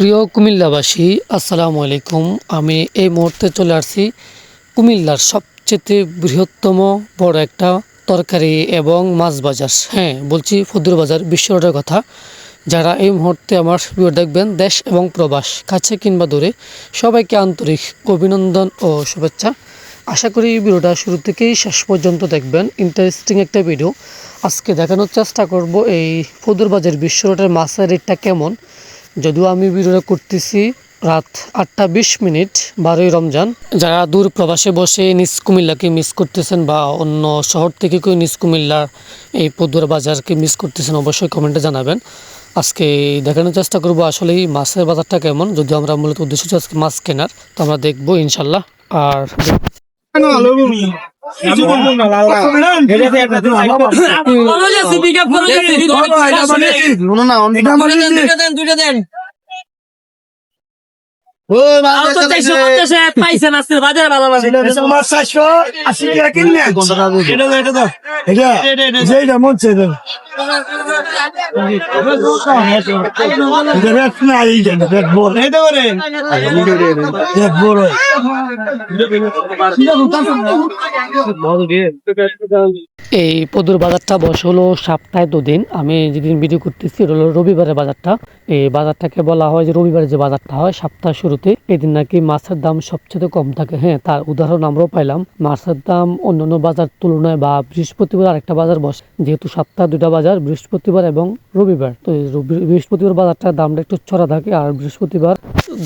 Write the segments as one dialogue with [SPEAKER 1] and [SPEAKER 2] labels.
[SPEAKER 1] প্রিয় কুমিল্লাবাসী, আসসালামু আলাইকুম। আমি এই মুহূর্তে চলে আসছি কুমিল্লার সবচেয়ে বৃহত্তম বড় একটা তরকারি এবং মাছ বাজার। হ্যাঁ, বলছি ফদুর বাজার বিশ্ব রোডের কথা। যারা এই মুহূর্তে আমার ভিডিও দেখবেন দেশ এবং প্রবাস, কাছে কিংবা দূরে, সবাইকে আন্তরিক অভিনন্দন ও শুভেচ্ছা। আশা করি ভিডিওটা শুরু থেকেই শেষ পর্যন্ত দেখবেন। ইন্টারেস্টিং একটা ভিডিও আজকে দেখানোর চেষ্টা করব। এই ফদুর বাজার বিশ্ব রোডের মাছের রেটটা কেমন। যদিও আমি ভিডিওটা করতেছি রাত 8টা 20 মিনিট, 12ই রমজান। যারা দূর প্রবাসে বসে নিজ কুমিল্লাকে মিস করতেছেন বা অন্য শহর থেকে কেউ নিজ কুমিল্লার এই পদুর বাজারকে মিস করতেছেন, অবশ্যই কমেন্টে জানাবেন। আজকে দেখানোর চেষ্টা করব আসলেই মাছের বাজারটা কেমন। যদিও আমরা মূলত উদ্দেশ্য হচ্ছে আজকে মাছ কেনার, তো আমরা দেখবো ইনশাল্লাহ। আর
[SPEAKER 2] পাইছেন আজকে বাজার ভালো
[SPEAKER 1] এই পদুর বাজারটা বসে হলো সপ্তাহে 2 দিন। আমি যেদিন ভিডিও করতেছি এটা হলো রবিবারের বাজারটা। এই বাজারটাকে বলা হয় যে রবিবারে যে বাজারটা হয় সপ্তাহ শুরুতে, এদিন নাকি মাছের দাম সবচেয়ে কম থাকে। হ্যাঁ, তার উদাহরণ আমরাও পাইলাম। মাছের দাম অন্যান্য বাজার তুলনায় বা বৃহস্পতিবার আরেকটা বাজার বসে, যেহেতু সপ্তাহে 2টা বাজার, বৃহস্পতিবার এবং রবিবার। তো এই বৃহস্পতিবার বাজারটার দামটা একটু চড়া থাকে, আর বৃহস্পতিবার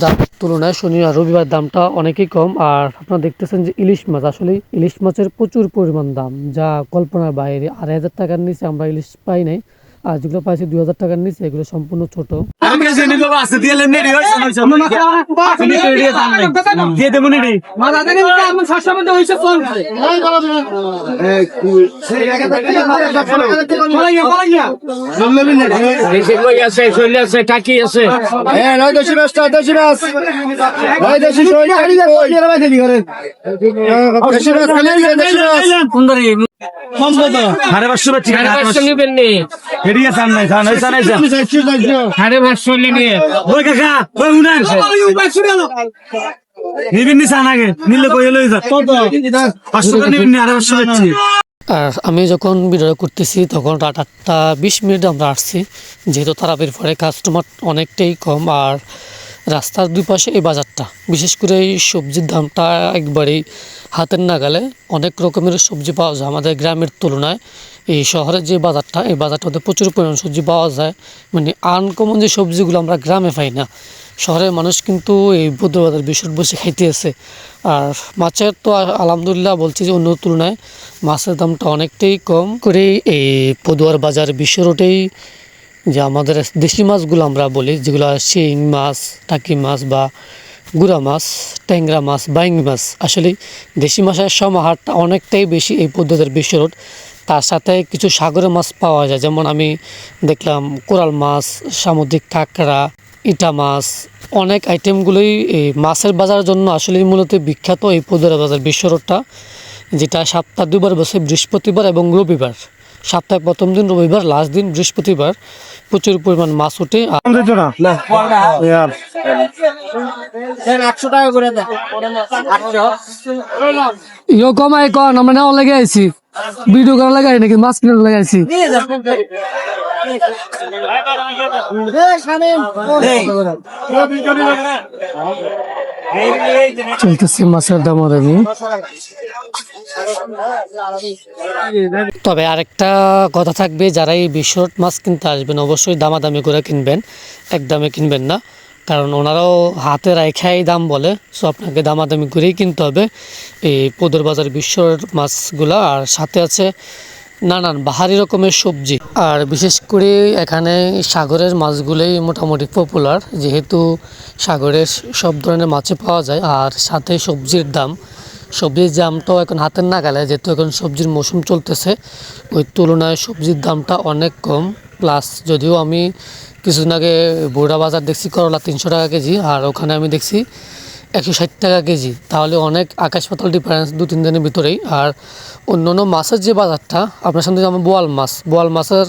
[SPEAKER 1] দাম তুলনায় শনি আর রবিবার দামটা অনেকই কম। আর আপনারা দেখতেছেন যে ইলিশ মাছ, আসলে ইলিশ মাছের প্রচুর পরিমাণ দাম, যা কল্পনার বাইরে। 2,500 টাকার নিচে আমরা ইলিশ পাই নাই, আর যেগুলো পাইছি 2,000 টাকার নিচে, এগুলো সম্পূর্ণ ছোট। আর আমি যখন ভিডিও করতেছি তখন রাত 8টা 20 মিনিট আমরা আসছি, যেহেতু তারাবির পরে কাস্টমার অনেকটাই কম। আর রাস্তার দুই পাশে এই বাজারটা, বিশেষ করে এই সবজির দামটা একবারেই হাতের নাগালে। অনেক রকমের সবজি পাওয়া যায় আমাদের গ্রামের তুলনায়। এই শহরের যে বাজারটা, এই বাজারটাতে প্রচুর পরিমাণ সবজি পাওয়া যায়। মানে আনকমন যে সবজিগুলো আমরা গ্রামে পাই না, শহরের মানুষ কিন্তু এই বুদ্ধ বাজার বিশুর বসে খাইতে আছে। আর মাছের তো আলহামদুলিল্লাহ বলছি যে অন্য তুলনায় মাছের দামটা অনেকটাই কম করে। এই পদুয়ার বাজার বিশ্ব রোডেই যে আমাদের দেশি মাছগুলো আমরা বলি, যেগুলো শিং মাছ, টাকি মাছ বা গুড়া মাছ, ট্যাংরা মাছ, বাইঙ্গি মাছ, আসলে দেশি মাছের সমাহারটা অনেকটাই বেশি এই পদ্ধতির বিশ্ব রোড। তার সাথে কিছু সাগরের মাছ পাওয়া যায়, যেমন আমি দেখলাম কোরাল মাছ, সামুদ্রিক কাঁকড়া, ইটা মাছ, অনেক আইটেমগুলোই এই মাছের বাজারের জন্য আসলে মূলত বিখ্যাত এই পদুয়ার বাজার বিশ্ব রোডটা, যেটা সপ্তাহে 2বার বসে, বৃহস্পতিবার এবং রবিবার। সপ্তাহে প্রথম দিন রবিবার, লাস্ট দিন বৃহস্পতিবার। প্রচুর পরিমাণ মাছ ওঠে।
[SPEAKER 2] 100 টাকা করে দেয়।
[SPEAKER 1] ইয়ো কমাই কন, আমরা নেওয়া লেগে আইছি, ভিডিও করা লাগাই নাকি মাছ কিনে লাগাইছি। চলতেছে মাছের দামাদামি। তবে আরেকটা কথা থাকবে, যারা এই বিশ্ব রোড মাছ কিনতে আসবেন অবশ্যই দামাদামি করে কিনবেন, একদমে কিনবেন না। কারণ ওনারাও হাতে রাখাই দাম বলে, সো আপনাকে দামাদামি করেই কিনতে হবে এই পদুর বাজার বিশ্ব রোড মাছগুলো। আর সাথে আছে নানান বাহারি রকমের সবজি। আর বিশেষ করে এখানে সাগরের মাছগুলোই মোটামুটি পপুলার, যেহেতু সাগরের সব ধরনের মাছই পাওয়া যায়। আর সাথে সবজির দামটাও এখন হাতের নাগালে, যেহেতু এখন সবজির মৌসুম চলতেছে, ওই তুলনায় সবজির দামটা অনেক কম। প্লাস যদিও আমি কিছুদিন আগে বড়া বাজার দেখছি করলা 300 টাকা কেজি, আর ওখানে আমি দেখছি 160 টাকা কেজি। তাহলে অনেক আকাশ পাতাল ডিফারেন্স 2-3 দিনের ভিতরেই। আর অন্যান্য মাছের যে বাজারটা আপনার সামনে, যেমন বোয়াল মাছের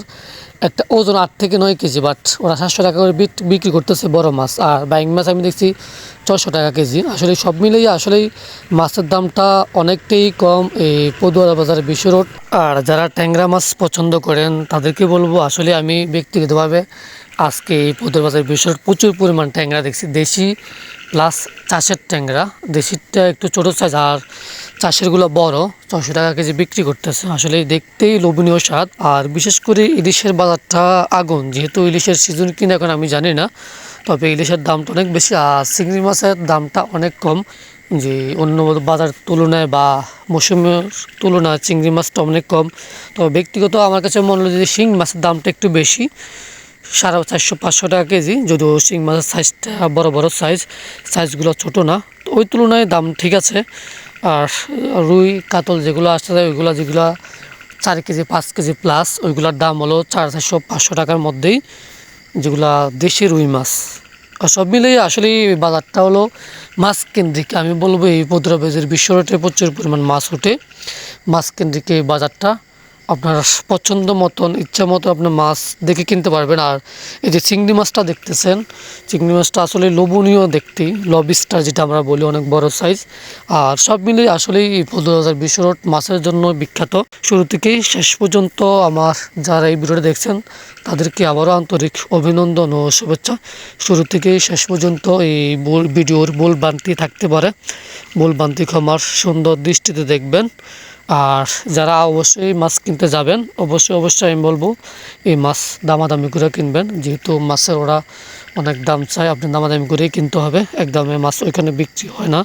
[SPEAKER 1] একটা ওজন 8 থেকে 9 কেজি, বাট ওরা 700 টাকা করে বিক্রি করতেছে বড় মাছ। আর বাইং মাছ আমি দেখছি 600 টাকা কেজি। আসলে সব মিলিয়ে আসলেই মাছের দামটা অনেকটাই কম এই পদুয়ারা বাজার বিশ্ব রোড। আর যারা ট্যাংরা মাছ পছন্দ করেন তাদেরকে বলবো, আসলে আমি ব্যক্তিগতভাবে আজকে এই পদুয়ারা বাজার বিশ্ব রোড প্রচুর পরিমাণ ট্যাংরা দেখছি, দেশি প্লাস চাষের ট্যাংরা। দেশিরটা একটু ছোটো সাইজ আর চাষেরগুলো বড়, 600 টাকা কেজি বিক্রি করতেছে। আসলে দেখতেই লোভনীয় স্বাদ। আর বিশেষ করে ইলিশের বাজারটা আগুন, যেহেতু ইলিশের সিজন কিনা এখন আমি জানি না, তবে ইলিশের দামটা অনেক বেশি আর চিংড়ি মাছের দামটা অনেক কম। যে অন্য বাজার তুলনায় বা মৌসুমের তুলনায় চিংড়ি মাছটা অনেক কম। তবে ব্যক্তিগত আমার কাছে মনে হলো যে শিং মাছের দামটা একটু বেশি, 450-500 টাকা কেজি। যদিও শিং মাছের সাইজটা বড় বড় সাইজগুলো ছোট না, তো ওই তুলনায় দাম ঠিক আছে। আর রুই কাতল যেগুলো আসতে যায় ওইগুলো যেগুলো 4 কেজি 5 কেজি প্লাস, ওইগুলোর দাম হলো 400-500 টাকার মধ্যেই, যেগুলা দেশি রুই মাছ। আর সব মিলিয়ে আসলে এই বাজারটা হলো মাছ কেন্দ্রিক। আমি বলবো এই পদুয়ারা বাজার বিশ্ব রোডে প্রচুর পরিমাণ মাছ ওঠে। মাছ কেন্দ্রিক এই বাজারটা, আপনার পছন্দ মতন ইচ্ছা মতো আপনি মাছ দেখে কিনতে পারবেন। আর এই যে চিংড়ি মাছটা দেখতেছেন, চিংড়ি মাছটা আসলে লোভনীয় দেখতে, লবস্টার যেটা আমরা বলি, অনেক বড় সাইজ। আর সব মিলিয়ে আসলে এই পদুয়ারা বাজার বিশ্ব রোড মাছের জন্য বিখ্যাত। শুরু থেকেই শেষ পর্যন্ত আমার যারা এই ভিডিওটা দেখছেন তাদেরকে আবারও আন্তরিক অভিনন্দন ও শুভেচ্ছা। শুরু থেকেই শেষ পর্যন্ত এই ভিডিওর ভুলভ্রান্তি থাকতে পারে, ভুলভ্রান্তি ক্ষমার সুন্দর দৃষ্টিতে দেখবেন। আর যারা অবশ্যই মাছ কিনতে যাবেন, অবশ্যই আমি বলবো এই মাছ দামাদামি করে কিনবেন, যেহেতু মাছের ওরা অনেক দাম চায়, আপনি দামাদামি করেই কিনতে হবে। একদমে মাছ ওইখানে বিক্রি হয় না,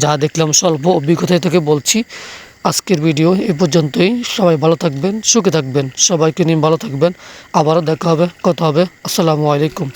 [SPEAKER 1] যা দেখলাম স্বল্প অভিজ্ঞতা থেকে বলছি। আজকের ভিডিও এ পর্যন্তই। সবাই ভালো থাকবেন, সুখে থাকবেন, সবাইকে নিয়ে ভালো থাকবেন। আবারও দেখা হবে, কথা হবে। আসসালামু আলাইকুম।